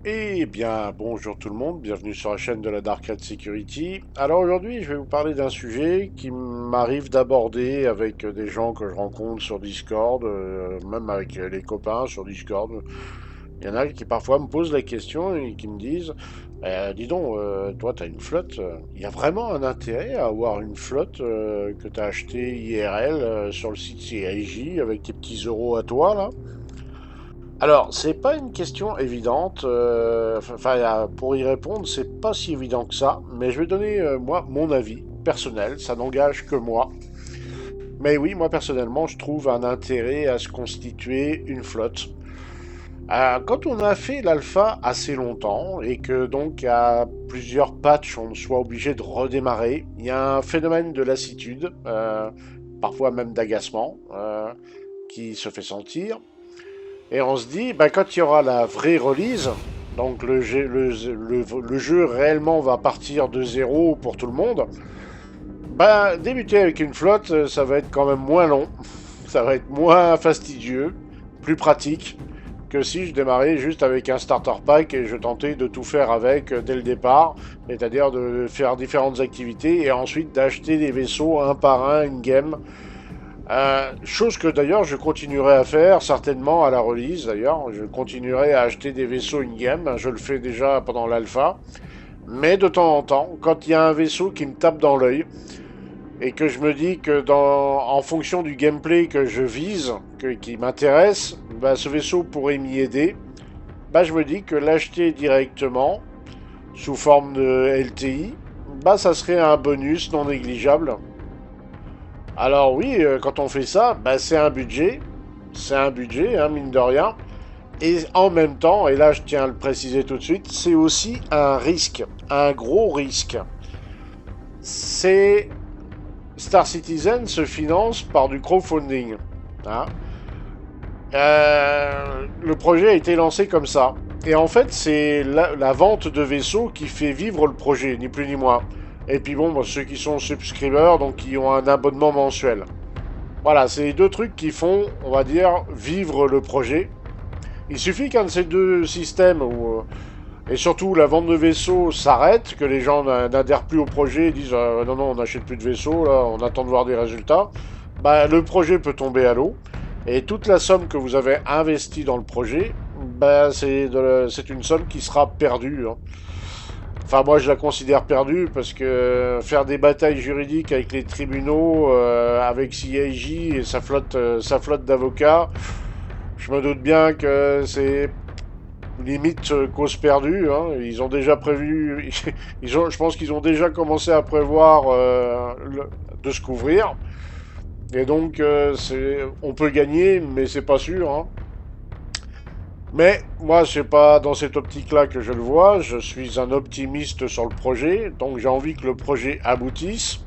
Eh bien, bonjour tout le monde, bienvenue sur la chaîne de la Dark Red Security. Alors aujourd'hui, je vais vous parler d'un sujet qui m'arrive d'aborder avec des gens que je rencontre sur Discord, même avec les copains sur Discord. Il y en a qui parfois me posent la question et qui me disent dis donc, toi, t'as une flotte, il y a vraiment un intérêt à avoir une flotte que t'as acheté IRL sur le site CIJ avec tes petits euros à toi là? Alors, c'est pas une question évidente. Pour y répondre, c'est pas si évident que ça. Mais je vais donner, moi, mon avis personnel. Ça n'engage que moi. Mais oui, moi, personnellement, je trouve un intérêt à se constituer une flotte. Quand on a fait l'alpha assez longtemps et que donc à plusieurs patchs on soit obligé de redémarrer, il y a un phénomène de lassitude, parfois même d'agacement, qui se fait sentir. Et on se dit, bah, quand il y aura la vraie release, donc le jeu réellement va partir de zéro pour tout le monde, bah, débuter avec une flotte, ça va être quand même moins long, ça va être moins fastidieux, plus pratique que si je démarrais juste avec un starter pack et je tentais de tout faire avec dès le départ, c'est-à-dire de faire différentes activités et ensuite d'acheter des vaisseaux un par un in-game. Chose que d'ailleurs je continuerai à faire certainement à la release d'ailleurs. Je continuerai à acheter des vaisseaux in-game. Je le fais déjà pendant l'alpha. Mais de temps en temps, quand il y a un vaisseau qui me tape dans l'œil et que je me dis que en fonction du gameplay que je vise, qui m'intéresse, bah, ce vaisseau pourrait m'y aider, bah, je me dis que l'acheter directement sous forme de LTI, bah, ça serait un bonus non négligeable. Alors oui, quand on fait ça, bah, c'est un budget, hein, mine de rien, et en même temps, et là je tiens à le préciser tout de suite, c'est aussi un risque, un gros risque. C'est Star Citizen se finance par du crowdfunding, hein. Le projet a été lancé comme ça, et en fait c'est la vente de vaisseaux qui fait vivre le projet, ni plus ni moins. Et puis bon, bah, ceux qui sont subscribers, donc qui ont un abonnement mensuel. Voilà, c'est les deux trucs qui font, on va dire, vivre le projet. Il suffit qu'un de ces deux systèmes, et surtout la vente de vaisseaux, s'arrête, que les gens n'adhèrent plus au projet et disent non, non, on n'achète plus de vaisseaux, là, on attend de voir des résultats, bah, le projet peut tomber à l'eau. Et toute la somme que vous avez investie dans le projet, bah, c'est une somme qui sera perdue, hein. Enfin, moi, je la considère perdue parce que faire des batailles juridiques avec les tribunaux, avec CIJ et sa flotte d'avocats, je me doute bien que c'est limite cause perdue, hein. Ils ont déjà prévu, je pense qu'ils ont déjà commencé à prévoir de se couvrir. Et donc, on peut gagner, mais c'est pas sûr, hein. Mais moi, c'est pas dans cette optique-là que je le vois. Je suis un optimiste sur le projet, donc j'ai envie que le projet aboutisse.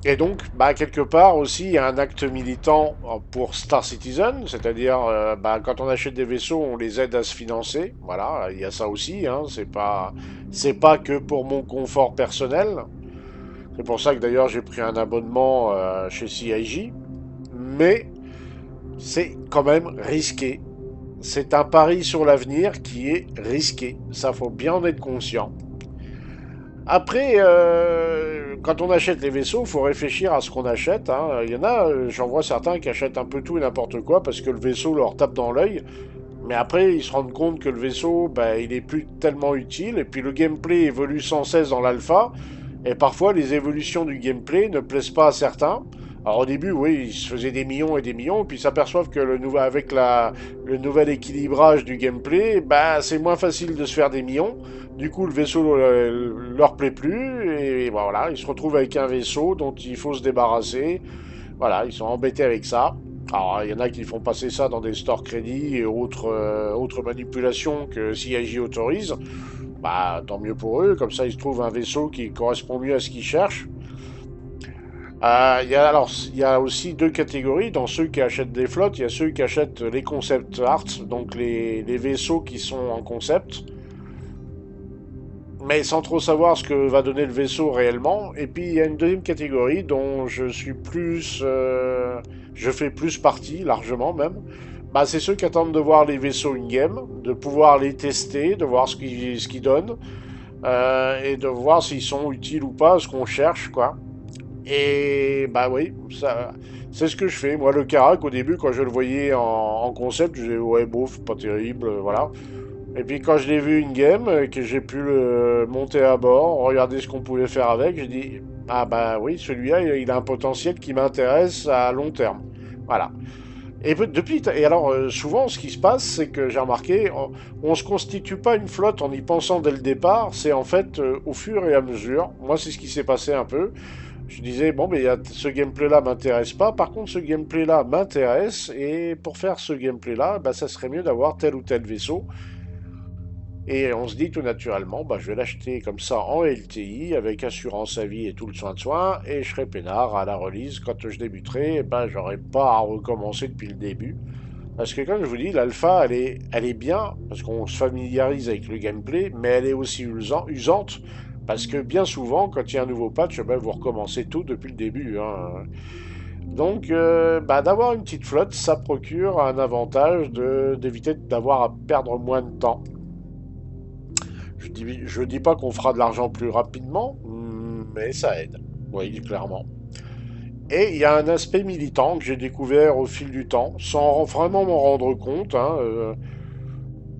Et donc, bah, quelque part aussi, il y a un acte militant pour Star Citizen, c'est-à-dire, bah, quand on achète des vaisseaux, on les aide à se financer. Voilà, il y a ça aussi, hein. C'est pas que pour mon confort personnel. C'est pour ça que d'ailleurs j'ai pris un abonnement chez CIJ. Mais c'est quand même risqué. C'est un pari sur l'avenir qui est risqué. Ça, faut bien en être conscient. Après, quand on achète les vaisseaux, il faut réfléchir à ce qu'on achète, hein. Il y en a, j'en vois certains qui achètent un peu tout et n'importe quoi parce que le vaisseau leur tape dans l'œil. Mais après, ils se rendent compte que le vaisseau, bah, il est plus tellement utile. Et puis le gameplay évolue sans cesse dans l'alpha. Et parfois, les évolutions du gameplay ne plaisent pas à certains. Alors au début, oui, ils se faisaient des millions et des millions, puis ils s'aperçoivent que avec le nouvel équilibrage du gameplay, bah, c'est moins facile de se faire des millions. Du coup, le vaisseau leur plaît plus, et voilà, ils se retrouvent avec un vaisseau dont il faut se débarrasser. Voilà, ils sont embêtés avec ça. Alors, il y en a qui font passer ça dans des stores crédits et autres manipulations que CIJ autorise. Bah, tant mieux pour eux, comme ça ils se trouvent un vaisseau qui correspond mieux à ce qu'ils cherchent. Il y a aussi deux catégories. Dans ceux qui achètent des flottes, il y a ceux qui achètent les concept arts, donc les vaisseaux qui sont en concept, mais sans trop savoir ce que va donner le vaisseau réellement. Et puis il y a une deuxième catégorie dont je fais plus partie, largement même. Bah, c'est ceux qui attendent de voir les vaisseaux in-game, de pouvoir les tester, de voir ce qu'ils donnent, et de voir s'ils sont utiles ou pas, ce qu'on cherche, quoi. Et bah oui, ça, c'est ce que je fais. Moi, le Karak, au début, quand je le voyais en concept, je disais ouais, bof, pas terrible, voilà. Et puis quand je l'ai vu in-game, que j'ai pu le monter à bord, regarder ce qu'on pouvait faire avec, j'ai dit ah bah oui, celui-là, il a un potentiel qui m'intéresse à long terme. Voilà. Et alors souvent, ce qui se passe, c'est que j'ai remarqué, on se constitue pas une flotte en y pensant dès le départ. C'est en fait au fur et à mesure. Moi, c'est ce qui s'est passé un peu. Je disais, bon, mais ce gameplay-là m'intéresse pas. Par contre, ce gameplay-là m'intéresse. Et pour faire ce gameplay-là, bah, ça serait mieux d'avoir tel ou tel vaisseau. Et on se dit tout naturellement, bah, je vais l'acheter comme ça en LTI, avec assurance à vie et tout le soin de soin. Et je serai peinard à la release. Quand je débuterai, bah, j'aurai pas à recommencer depuis le début. Parce que comme je vous dis, l'alpha, elle est bien, parce qu'on se familiarise avec le gameplay, mais elle est aussi usante, parce que bien souvent, quand il y a un nouveau patch, ben, vous recommencez tout depuis le début, hein. Donc, bah, d'avoir une petite flotte, ça procure un avantage d'éviter d'avoir à perdre moins de temps. Je dis pas qu'on fera de l'argent plus rapidement, mais ça aide. Oui, clairement. Et il y a un aspect militant que j'ai découvert au fil du temps, sans vraiment m'en rendre compte, hein.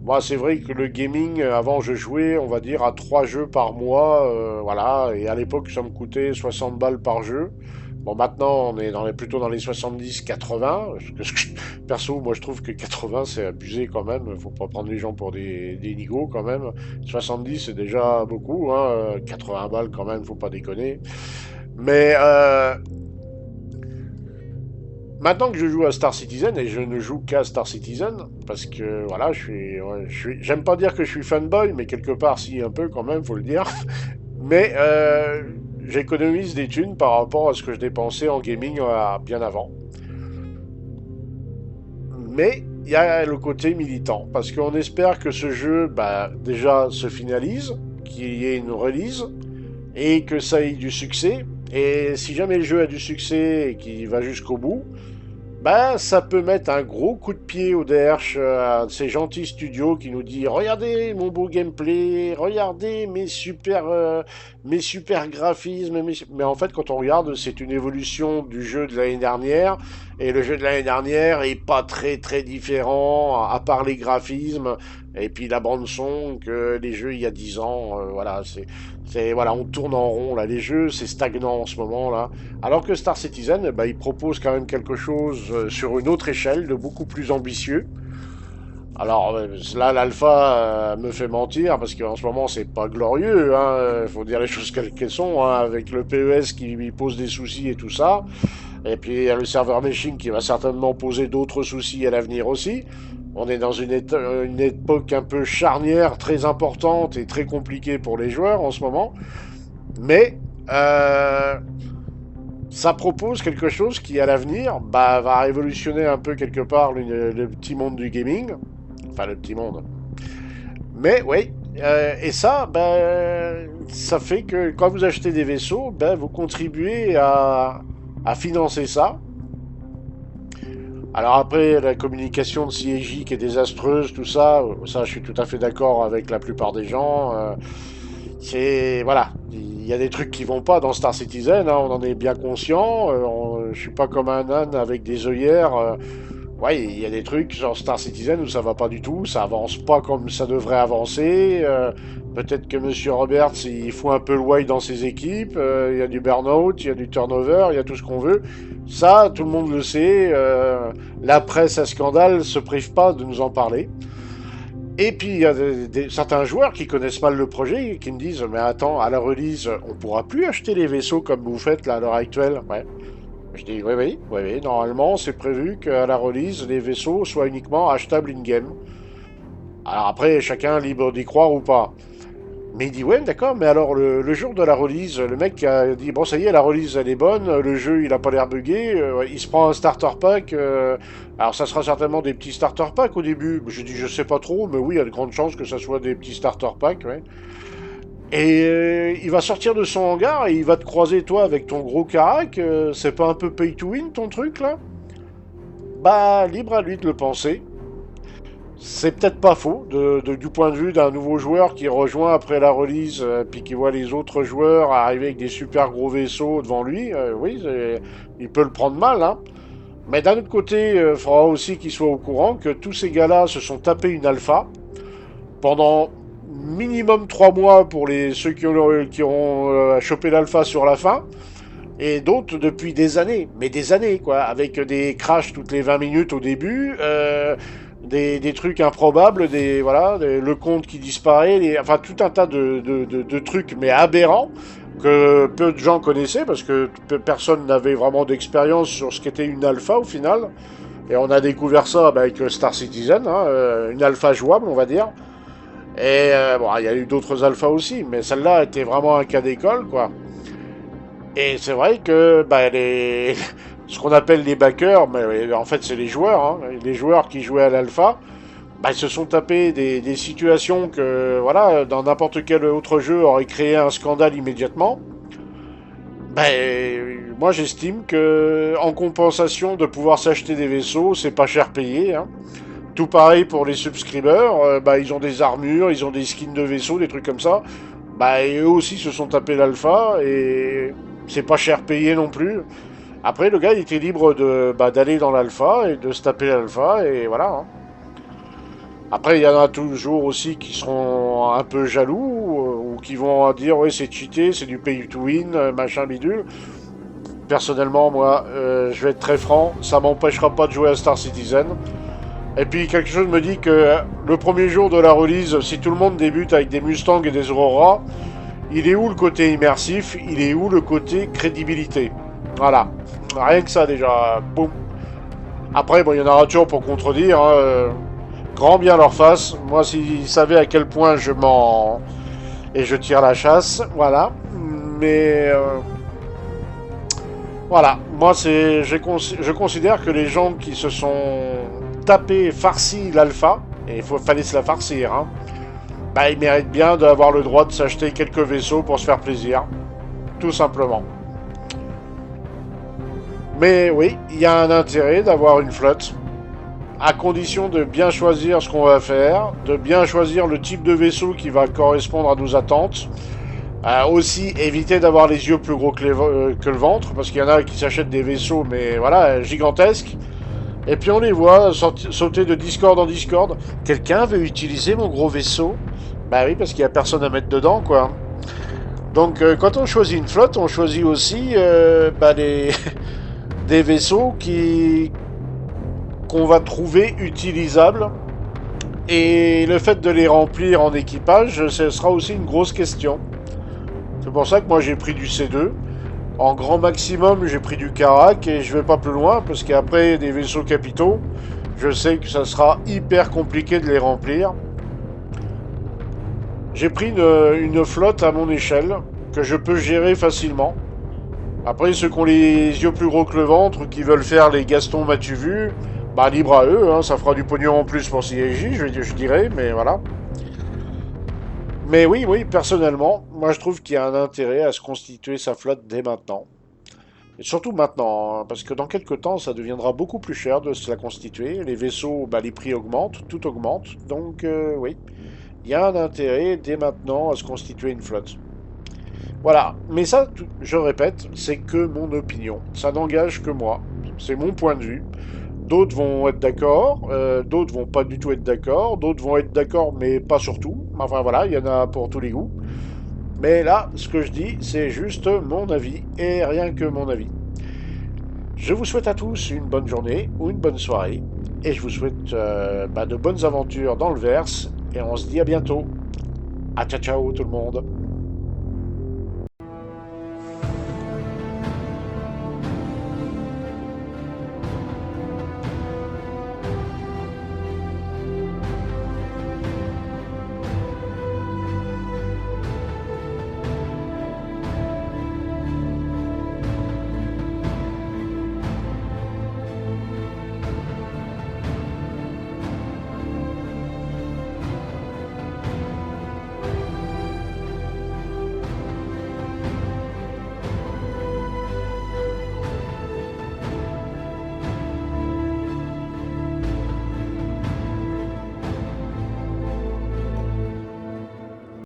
Moi, c'est vrai que le gaming, avant, je jouais, on va dire, à 3 jeux par mois, voilà, et à l'époque, ça me coûtait 60 balles par jeu. Bon, maintenant, plutôt dans les 70-80. Perso, moi, je trouve que 80, c'est abusé quand même. Faut pas prendre les gens pour des nigauds quand même. 70, c'est déjà beaucoup, hein. 80 balles quand même, faut pas déconner. Mais maintenant que je joue à Star Citizen, et je ne joue qu'à Star Citizen, parce que voilà, j'aime pas dire que je suis fanboy, mais quelque part, si, un peu quand même, faut le dire. Mais j'économise des thunes par rapport à ce que je dépensais en gaming bien avant. Mais il y a le côté militant, parce qu'on espère que ce jeu, bah, déjà, se finalise, qu'il y ait une release, et que ça ait du succès. Et si jamais le jeu a du succès et qu'il va jusqu'au bout, bah, ça peut mettre un gros coup de pied au derche à ces gentils studios qui nous disent regardez mon beau gameplay, regardez mes super graphismes. Mais en fait, quand on regarde, c'est une évolution du jeu de l'année dernière. Et le jeu de l'année dernière est pas très différent, à part les graphismes. Et puis la bande son que les jeux il y a 10 ans, voilà, voilà, on tourne en rond là. Les jeux, c'est stagnant en ce moment là. Alors que Star Citizen, bah, il propose quand même quelque chose sur une autre échelle, de beaucoup plus ambitieux. Alors là, l'alpha me fait mentir parce qu'en ce moment, c'est pas glorieux. Il faut dire les choses qu'elles sont, hein, avec le PES qui lui pose des soucis et tout ça. Et puis il y a le serveur meshing qui va certainement poser d'autres soucis à l'avenir aussi. On est dans une époque un peu charnière, très importante et très compliquée pour les joueurs en ce moment. Mais ça propose quelque chose qui, à l'avenir, bah, va révolutionner un peu quelque part le petit monde du gaming. Enfin, le petit monde. Mais oui, et ça, ben, ça fait que quand vous achetez des vaisseaux, ben, vous contribuez à financer ça. Alors après, la communication de CIJ qui est désastreuse, tout ça, ça je suis tout à fait d'accord avec la plupart des gens. C'est voilà, il y a des trucs qui vont pas dans Star Citizen, hein, on en est bien conscient. Je suis pas comme un âne avec des œillères. Ouais, il y a des trucs sur Star Citizen où ça va pas du tout, ça avance pas comme ça devrait avancer. Peut-être que Monsieur Roberts il fout un peu le why dans ses équipes. Il y a du burn-out, il y a du turnover, il y a tout ce qu'on veut. Ça, tout le monde le sait. La presse à scandale se prive pas de nous en parler. Et puis il y a certains joueurs qui connaissent mal le projet et qui me disent mais attends, à la release, on pourra plus acheter les vaisseaux comme vous faites là à l'heure actuelle. Ouais. Je dis oui, normalement c'est prévu qu'à la release, les vaisseaux soient uniquement achetables in-game. Alors après, chacun est libre d'y croire ou pas. Mais il dit ouais, d'accord, mais alors le jour de la release, le mec a dit bon ça y est, la release elle est bonne, le jeu il a pas l'air buggé, il se prend un starter pack, alors ça sera certainement des petits starter packs au début. Je dis je sais pas trop, mais oui, il y a de grandes chances que ça soit des petits starter packs, ouais. Et il va sortir de son hangar et il va te croiser toi avec ton gros carac. C'est pas un peu pay to win ton truc là? Bah, libre à lui de le penser. C'est peut-être pas faux, du point de vue d'un nouveau joueur qui rejoint après la release, puis qui voit les autres joueurs arriver avec des super gros vaisseaux devant lui. Oui, il peut le prendre mal, hein. Mais d'un autre côté, il faudra aussi qu'il soit au courant que tous ces gars-là se sont tapés une alpha pendant minimum 3 mois pour ceux qui auront chopé l'alpha sur la fin, et d'autres depuis des années, mais des années quoi, avec des crashs toutes les 20 minutes au début, des trucs improbables, le compte qui disparaît, enfin tout un tas de trucs mais aberrants que peu de gens connaissaient parce que personne n'avait vraiment d'expérience sur ce qu'était une alpha au final. Et on a découvert ça avec Star Citizen, hein, une alpha jouable on va dire. Et bon, il y a eu d'autres alphas aussi, mais celle-là était vraiment un cas d'école, quoi. Et c'est vrai que bah, ce qu'on appelle les backers, mais en fait c'est les joueurs, hein, les joueurs qui jouaient à l'alpha, bah, ils se sont tapés des situations que, voilà, dans n'importe quel autre jeu aurait créé un scandale immédiatement. Bah, moi j'estime que en compensation de pouvoir s'acheter des vaisseaux, c'est pas cher payé, hein. Tout pareil pour les subscribers, bah, ils ont des armures, ils ont des skins de vaisseaux, des trucs comme ça. Bah, et eux aussi se sont tapés l'alpha et c'est pas cher payé non plus. Après, le gars il était libre d'aller dans l'alpha et de se taper l'alpha et voilà, hein. Après, il y en a toujours aussi qui seront un peu jaloux ou qui vont dire ouais c'est cheaté, c'est du pay to win, machin bidule. Personnellement, moi, je vais être très franc, ça m'empêchera pas de jouer à Star Citizen. Et puis quelque chose me dit que le premier jour de la release, si tout le monde débute avec des Mustangs et des Aurora, il est où le côté immersif? Il est où le côté crédibilité? Voilà. Rien que ça déjà. Boum. Après, bon, il y en aura toujours pour contredire, hein, grand bien leur face. Moi, s'ils savaient à quel point je mens et je tire la chasse, voilà. Mais voilà. Moi, je considère que les gens qui se sont tapés, farci l'alpha, et fallait se la farcir, hein, bah, ils méritent bien d'avoir le droit de s'acheter quelques vaisseaux pour se faire plaisir. Tout simplement. Mais oui, il y a un intérêt d'avoir une flotte, à condition de bien choisir ce qu'on va faire, de bien choisir le type de vaisseau qui va correspondre à nos attentes. Aussi, éviter d'avoir les yeux plus gros que le ventre, parce qu'il y en a qui s'achètent des vaisseaux, mais voilà, gigantesques. Et puis on les voit sauter de Discord en Discord. Quelqu'un veut utiliser mon gros vaisseau? Bah oui, parce qu'il n'y a personne à mettre dedans, quoi. Donc quand on choisit une flotte, on choisit aussi des vaisseaux qu'on va trouver utilisables. Et le fait de les remplir en équipage, ce sera aussi une grosse question. C'est pour ça que moi j'ai pris du C2. En grand maximum, j'ai pris du Karak et je vais pas plus loin parce qu'après des vaisseaux capitaux, je sais que ça sera hyper compliqué de les remplir. J'ai pris une flotte à mon échelle que je peux gérer facilement. Après, ceux qui ont les yeux plus gros que le ventre, qui veulent faire les Gaston m'as-tu vu, bah libre à eux, hein, ça fera du pognon en plus pour CIJ, je dirais, mais voilà. Mais oui, oui, personnellement, moi je trouve qu'il y a un intérêt à se constituer sa flotte dès maintenant. Et surtout maintenant, hein, parce que dans quelques temps, ça deviendra beaucoup plus cher de se la constituer. Les vaisseaux, bah, les prix augmentent, tout augmente. Donc oui, il y a un intérêt dès maintenant à se constituer une flotte. Voilà, mais ça, je répète, c'est que mon opinion. Ça n'engage que moi. C'est mon point de vue. D'autres vont être d'accord, d'autres vont pas du tout être d'accord, d'autres vont être d'accord mais pas sur tout. Enfin voilà, il y en a pour tous les goûts. Mais là, ce que je dis, c'est juste mon avis et rien que mon avis. Je vous souhaite à tous une bonne journée ou une bonne soirée et je vous souhaite de bonnes aventures dans le verse et on se dit à bientôt. À ciao ciao tout le monde.